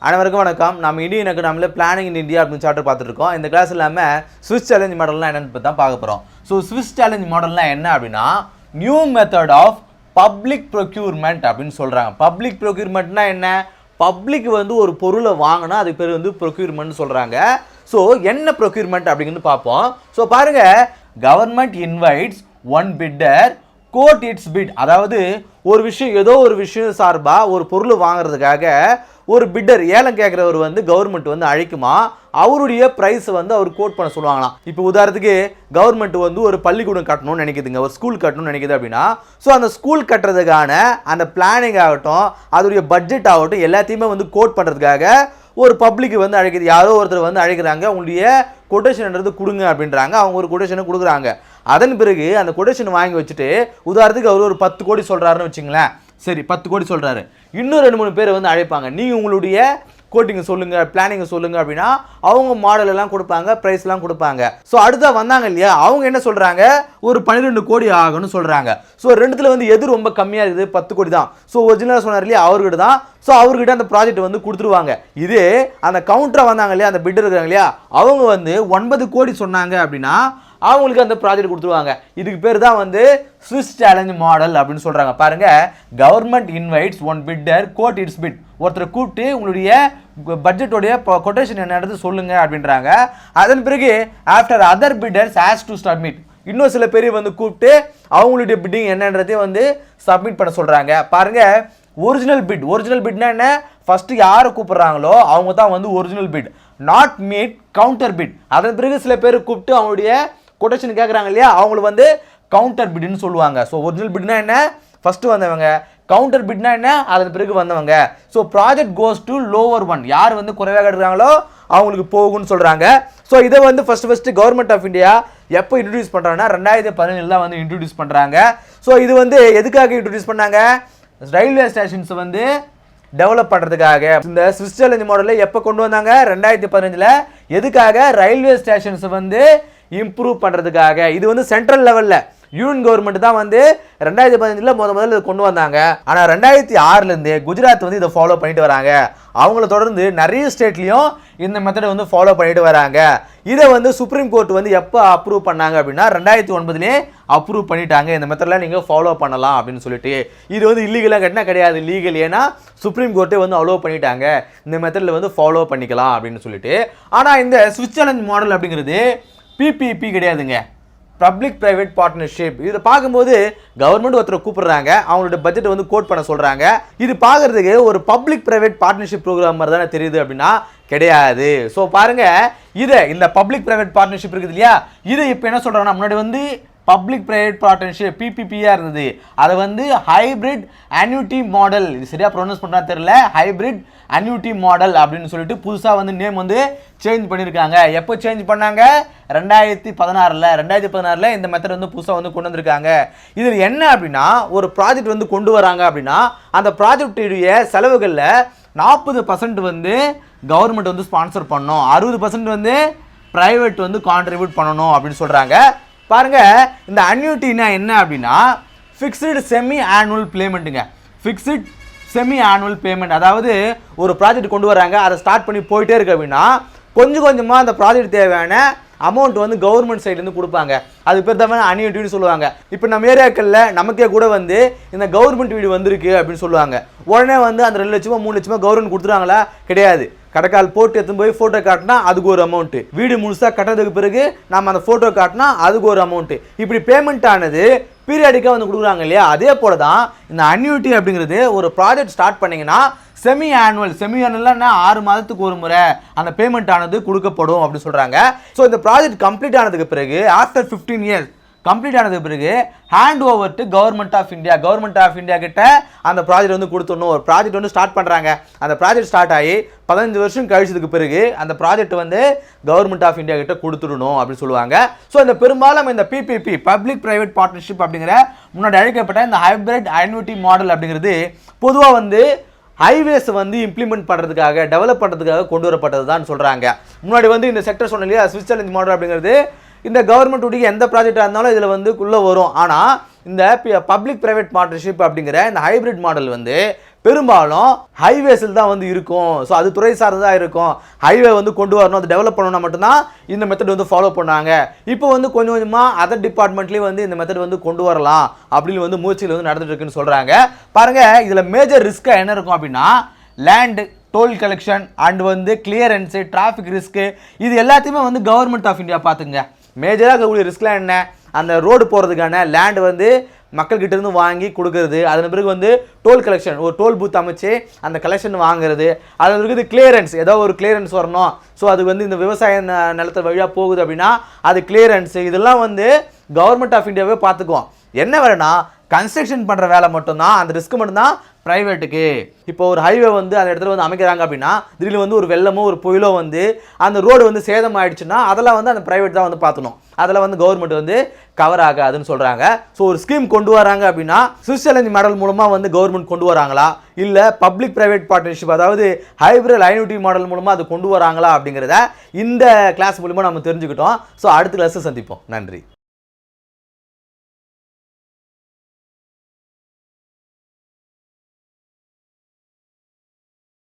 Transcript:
அனைவருக்கும் வணக்கம். நம்ம இந்தியன் எக்கனாமியில் பிளானிங் இன் இந்தியா அப்படின்னு சாப்டர் பார்த்துட்டு இருக்கோம். இந்த கிளாஸ் இல்லாமல் ஸ்விஸ் சேலஞ்ச் மாடல்லாம் என்னன்னு தான் பார்க்க போகிறோம். ஸோ ஸ்விஸ் சேலஞ்ச் மாடல்லாம் என்ன அப்படின்னா new method of public procurement அப்படின்னு சொல்கிறாங்க. பப்ளிக் ப்ரொக்யூர்மெண்ட்னா என்ன? பப்ளிக் வந்து ஒரு பொருளை வாங்கினா அதுக்கு பேர் வந்து ப்ரொக்யூர்மெண்ட் சொல்கிறாங்க. ஸோ என்ன ப்ரொக்யூர்மெண்ட் அப்படிங்கிறது பார்ப்போம். ஸோ பாருங்கள், government invites one bidder quote its bid. அதாவது ஒரு விஷயம், ஏதோ ஒரு விஷயம் சார்பாக ஒரு பொருள் வாங்குறதுக்காக ஒரு பிட்டர், ஏலம் கேட்குறவர் வந்து கவர்மெண்ட் வந்து அழைக்குமா, அவருடைய ப்ரைஸை வந்து அவர் கோட் பண்ண சொல்லுவாங்களாம். இப்போ உதாரணத்துக்கு கவர்மெண்ட் வந்து ஒரு பள்ளிக்கூடம் கட்டணும்னு நினைக்குதுங்க, ஒரு ஸ்கூல் கட்டணும்னு நினைக்குது அப்படின்னா, ஸோ அந்த ஸ்கூல் கட்டுறதுக்கான அந்த பிளானிங் ஆகட்டும், அதோடைய பட்ஜெட் ஆகட்டும், எல்லாத்தையுமே வந்து கோட் பண்ணுறதுக்காக ஒரு பப்ளிக் வந்து அழைக்குது. யாரோ ஒருத்தர் வந்து அழைக்கிறாங்க, உங்களுடைய கொட்டேஷன்ன்றது கொடுங்க அப்படின்றாங்க. அவங்க ஒரு கொட்டேஷனை கொடுக்குறாங்க. அதன் பிறகு அந்த கொட்டேஷன் வாங்கி வச்சுட்டு, உதாரணத்துக்கு அவர் ஒரு 10 கோடி சொல்கிறாருன்னு வச்சுங்களேன். சரி, 10 கோடி சொல்கிறாரு. இன்னும் 2-3 பேர் வந்து அழைப்பாங்க. நீங்கள் உங்களுடைய கோட்டிங்க சொல்லுங்கள், பிளானிங்கை சொல்லுங்கள் அப்படின்னா அவங்க மாடல் எல்லாம் கொடுப்பாங்க, ப்ரைஸ்லாம் கொடுப்பாங்க. ஸோ அடுத்தா வந்தாங்க இல்லையா, அவங்க என்ன சொல்கிறாங்க, ஒரு 12 கோடி ஆகும்னு சொல்கிறாங்க. ஸோ ரெண்டுத்தில் வந்து எது ரொம்ப கம்மியாக இருக்குது? 10 கோடி தான். ஸோ ஒரிஜினலாக சொன்னார் இல்லையா, அவர்கிட்ட தான். ஸோ அவர்கிட்ட அந்த ப்ராஜெக்ட் வந்து கொடுத்துருவாங்க. இது அந்த கவுண்டராக வந்தாங்க இல்லையா, அந்த பிட்டர் இருக்காங்க இல்லையா, அவங்க வந்து 9 கோடி சொன்னாங்க அப்படின்னா அவங்களுக்கு அந்த ப்ராஜெக்ட் கொடுத்துருவாங்க. இதுக்கு பேர் தான் வந்து ஸ்விஸ் சேலஞ்ச் மாடல் அப்படின்னு சொல்கிறாங்க. பாருங்கள், government invites one bidder quote its bid. ஒருத்தரை கூப்பிட்டு உங்களுடைய பட்ஜெட்டோடைய கொட்டேஷன் என்னன்றது சொல்லுங்க அப்படின்றாங்க. அதன் பிறகு after other bitters has to submit. இன்னும் சில பேர் வந்து கூப்பிட்டு அவங்களுடைய பிட்டிங் என்னன்றதையும் வந்து சப்மிட் பண்ண சொல்கிறாங்க. பாருங்கள், ஒரிஜினல் பிட். ஒரிஜினல் பிட்னா என்ன? ஃபஸ்ட்டு யாரை கூப்பிட்றாங்களோ அவங்க தான் வந்து original bid. Not meet counter bid. அதன் பிறகு சில பேர் கூப்பிட்டு அவங்களுடைய கொட்டேஷன் கேட்குறாங்க இல்லையா, அவங்களுக்கு வந்து கவுண்டர் பிட்னு சொல்லுவாங்க. ஸோ ஒரிஜினல் பிட்னா என்ன? ஃபஸ்ட்டு வந்தவங்க. கவுண்டர் பிட்னா என்ன? அதன் பிறகு வந்தவங்க. So project goes to lower one. யார் வந்து குறைவாக எடுக்கிறாங்களோ அவங்களுக்கு போகும்னு சொல்கிறாங்க. ஸோ இதை வந்து ஃபஸ்ட்டு கவர்மெண்ட் ஆஃப் இந்தியா எப்போ இன்ட்ரடியூஸ் பண்ணுறாங்கன்னா 2017 தான் வந்து இன்ட்ரடியூஸ் பண்ணுறாங்க. ஸோ இது வந்து எதுக்காக இன்ட்ரடியூஸ் பண்ணாங்க? ரயில்வே ஸ்டேஷன்ஸ் வந்து டெவலப் பண்ணுறதுக்காக. இந்த ஸ்விஸ் சேலஞ்ச் மாடலில் எப்போ கொண்டு வந்தாங்க? 2015. எதுக்காக? ரயில்வே ஸ்டேஷன்ஸ் வந்து இம்ப்ரூவ் பண்ணுறதுக்காக. இது வந்து சென்ட்ரல் லெவலில் யூனியன் கவர்மெண்ட் தான் வந்து 2015 முதல்ல இதை கொண்டு வந்தாங்க. ஆனால் 2006 குஜராத் வந்து இதை ஃபாலோ பண்ணிட்டு வராங்க. அவங்கள தொடர்ந்து நிறைய ஸ்டேட்லேயும் இந்த மெத்தடை வந்து ஃபாலோ பண்ணிட்டு வராங்க. இதை வந்து சுப்ரீம் கோர்ட் வந்து எப்போ அப்ரூவ் பண்ணாங்க அப்படின்னா 2009 அப்ரூவ் பண்ணிட்டாங்க. இந்த மெத்தடில் நீங்கள் ஃபாலோ பண்ணலாம் அப்படின்னு சொல்லிட்டு. இது வந்து இல்லீகலாக கட்டினா கிடையாது, லீகல். ஏன்னா சுப்ரீம் கோர்ட்டே வந்து அலோவ் பண்ணிட்டாங்க, இந்த மெத்தடில் வந்து ஃபாலோ பண்ணிக்கலாம் அப்படின்னு சொல்லிட்டு. ஆனால் இந்த ஸ்விஸ் சேலஞ்ச் மாடல் அப்படிங்கிறது பிபிபி கிடையாதுங்க, பப்ளிக் ப்ரைவேட் பார்ட்னர்ஷிப். இதை பார்க்கும்போது கவர்மெண்ட் ஒருத்தரை கூப்பிடுறாங்க, அவங்களோட பட்ஜெட்டை வந்து கோட் பண்ண சொல்கிறாங்க. இது பார்க்குறதுக்கு ஒரு பப்ளிக் ப்ரைவேட் பார்ட்னர்ஷிப் ப்ரோக்ராம் மாதிரி தானே தெரியுது அப்படின்னா கிடையாது. ஸோ பாருங்கள், இந்த பப்ளிக் ப்ரைவேட் பார்ட்னர்ஷிப் இருக்குது இல்லையா, இதை இப்போ என்ன சொல்கிறாங்கன்னா, முன்னாடி வந்து பப்ளிக் ப்ரைவேட் பார்ட்னர்ஷிப் பிபிபியாக இருந்தது. அதை வந்து ஹைப்ரிட் அன்யூட்டி மாடல், இது சரியாக ப்ரொனவுன்ஸ் பண்ணா தெரியல, ஹைப்ரிட் அன்யூட்டி மாடல் அப்படின்னு சொல்லிட்டு புதுசாக வந்து நேம் வந்து சேஞ்ச் பண்ணியிருக்காங்க. எப்போ சேஞ்ச் பண்ணாங்க? 2016 இந்த மெத்தட் வந்து புதுசாக வந்து கொண்டு வந்திருக்காங்க. இதில் என்ன அப்படின்னா, ஒரு ப்ராஜெக்ட் வந்து கொண்டு வராங்க அப்படின்னா அந்த ப்ராஜெக்டுடைய செலவுகளில் 40% வந்து கவர்மெண்ட் வந்து ஸ்பான்சர் பண்ணணும், 60% வந்து ப்ரைவேட் வந்து கான்ட்ரிபியூட் பண்ணணும் அப்படின்னு சொல்கிறாங்க. பாருங்க, இந்த அன்யூட்டினா என்ன அப்படின்னா ஃபிக்ஸ்டு செமி ஆனுவல் பேமெண்ட்டுங்க. ஃபிக்ஸ்டு செமி ஆனுவல் பேமெண்ட், அதாவது ஒரு ப்ராஜெக்ட் கொண்டு வராங்க, அதை ஸ்டார்ட் பண்ணி போயிட்டே இருக்கு அப்படின்னா கொஞ்சம் கொஞ்சமாக அந்த ப்ராஜெக்ட் தேவையான அமௌண்ட் வந்து கவர்மெண்ட் சைட்லேருந்து கொடுப்பாங்க. அது பேர் தான் அன்யூட்டின்னு சொல்லுவாங்க. இப்போ நம்ம ஏரியாக்களில் நமக்கே கூட வந்து இந்த கவர்மெண்ட் வீடு வந்திருக்கு அப்படின்னு சொல்லுவாங்க. உடனே வந்து அந்த 2 லட்சமோ 3 லட்சமோ கவர்மெண்ட் கொடுத்துருவாங்களா? கிடையாது. கடைக்கால் போட்டு எடுத்துன்னு போய் ஃபோட்டோ காட்டினா அதுக்கு ஒரு அமௌண்ட்டு, வீடு முழுசாக கட்டுறதுக்கு பிறகு நம்ம அந்த ஃபோட்டோ காட்டினா அதுக்கு ஒரு அமௌண்ட்டு, இப்படி பேமெண்ட் ஆனது பீரியாடிக்காக வந்து கொடுக்குறாங்க இல்லையா. அதே போல தான் இந்த அன்யூட்டி அப்படிங்கிறது. ஒரு ப்ராஜெக்ட் ஸ்டார்ட் பண்ணிங்கன்னா செமி ஆனுவல்னா 6 மாதத்துக்கு ஒரு முறை அந்த பேமெண்ட் ஆனது கொடுக்கப்படும் அப்படின்னு சொல்கிறாங்க. ஸோ இந்த ப்ராஜெக்ட் கம்ப்ளீட் ஆனதுக்கு பிறகு ஆஃப்டர் 15 இயர்ஸ் கம்ப்ளீட் ஆனதுக்கு பிறகு hand over to government of India. Government of India கிட்ட அந்த ப்ராஜெக்ட் வந்து கொடுத்துடணும். ஒரு ப்ராஜெக்ட் வந்து ஸ்டார்ட் பண்ணுறாங்க, அந்த ப்ராஜெக்ட் ஸ்டார்ட் ஆகி 15 வருஷம் கழிச்சதுக்கு பிறகு அந்த ப்ராஜெக்ட் வந்து கவர்மெண்ட் ஆஃப் இந்தியா கிட்ட கொடுத்துடணும் அப்படின்னு சொல்லுவாங்க. ஸோ இந்த பெரும்பாலும் இந்த பிபிபி பப்ளிக் ப்ரைவேட் பார்ட்னர்ஷிப் அப்படிங்கிற முன்னாடி அழைக்கப்பட்ட இந்த ஹைப்ரிட் அன்யூட்டி மாடல் அப்படிங்கிறது பொதுவாக வந்து ஹைவேஸ் வந்து இம்ப்ளிமெண்ட் பண்ணுறதுக்காக, டெவலப் பண்ணுறதுக்காக கொண்டு வரப்பட்டது தான் சொல்கிறாங்க. முன்னாடி வந்து இந்த செக்டர் சொன்ன இல்லையா, ஸ்விஸ் சேலஞ்ச் மாடல் அப்படிங்கிறது இந்த கவர்மெண்ட்டுடைய எந்த ப்ராஜெக்டாக இருந்தாலும் இதில் வந்து உள்ளே வரும். ஆனால் இந்த பப்ளிக் ப்ரைவேட் பார்ட்னர்ஷிப் அப்படிங்கிற இந்த ஹைப்ரிட் மாடல் வந்து பெரும்பாலும் ஹைவேஸில் தான் வந்து இருக்கும். ஸோ அது துறை சார்ந்ததாக இருக்கும். ஹைவே வந்து கொண்டு வரணும், அது டெவலப் பண்ணணும்னா மட்டும்தான் இந்த மெத்தட் வந்து ஃபாலோ பண்ணாங்க. இப்போ வந்து கொஞ்சம் கொஞ்சமாக அதர் டிபார்ட்மெண்ட்லேயும் வந்து இந்த மெத்தட் வந்து கொண்டு வரலாம் அப்படின்னு வந்து முயற்சிகள் வந்து நடந்துட்டு இருக்குன்னு சொல்கிறாங்க. பாருங்கள், இதில் மேஜர் ரிஸ்க்காக என்ன இருக்கும் அப்படின்னா லேண்டு, டோல் கலெக்ஷன் அண்ட் வந்து கிளியரன்ஸு, டிராஃபிக் ரிஸ்க்கு, இது எல்லாத்தையுமே வந்து கவர்மெண்ட் ஆஃப் இந்தியா பார்த்துங்க. மேஜராக இருக்கக்கூடிய ரிஸ்க்லாம் என்ன? அந்த ரோடு போகிறதுக்கான லேண்டு வந்து மக்கள்கிட்ட இருந்து வாங்கி கொடுக்கறது, அதன் பிறகு வந்து டோல் கலெக்ஷன், ஒரு டோல் பூத் அமைச்சு அந்த கலெக்ஷன் வாங்குறது, அதன் பிறகு கிளியரன்ஸ், ஏதோ ஒரு கிளியரன்ஸ் வரணும். ஸோ அது வந்து இந்த விவசாய நிலத்து வழியாக போகுது அப்படின்னா அது கிளியரன்ஸு, இதெல்லாம் வந்து கவர்மெண்ட் ஆஃப் இந்தியாவே பார்த்துக்குவோம். என்ன வேலைன்னா கன்ஸ்ட்ரக்ஷன் பண்ணுற வேலை மட்டும்தான், அந்த ரிஸ்க் மட்டும்தான் ப்ரைவேட்டுக்கு. இப்போ ஒரு ஹைவே வந்து அந்த இடத்துல வந்து அமைக்கிறாங்க அப்படின்னா திடீர்னு வந்து ஒரு வெள்ளமோ ஒரு புயலோ வந்து அந்த ரோடு வந்து சேதம் ஆயிடுச்சுன்னா அதெல்லாம் வந்து அந்த ப்ரைவேட் தான் வந்து பார்க்கணும். அதில் வந்து கவர்மெண்ட் வந்து கவர் ஆகாதுன்னு சொல்கிறாங்க. ஸோ ஒரு ஸ்கீம் கொண்டு வராங்க அப்படின்னா ஸ்விஸ் சேலஞ்ச் மாடல் மூலமாக வந்து கவர்மெண்ட் கொண்டு வராங்களா, இல்லை பப்ளிக் ப்ரைவேட் பார்ட்னர்ஷிப், அதாவது ஹைப்ரிட் ஐனூட்டி மாடல் மூலமாக அது கொண்டு வராங்களா அப்படிங்கிறத இந்த கிளாஸ் மூலமாக நம்ம தெரிஞ்சுக்கிட்டோம். ஸோ அடுத்த கிளாஸை சந்திப்போம். நன்றி.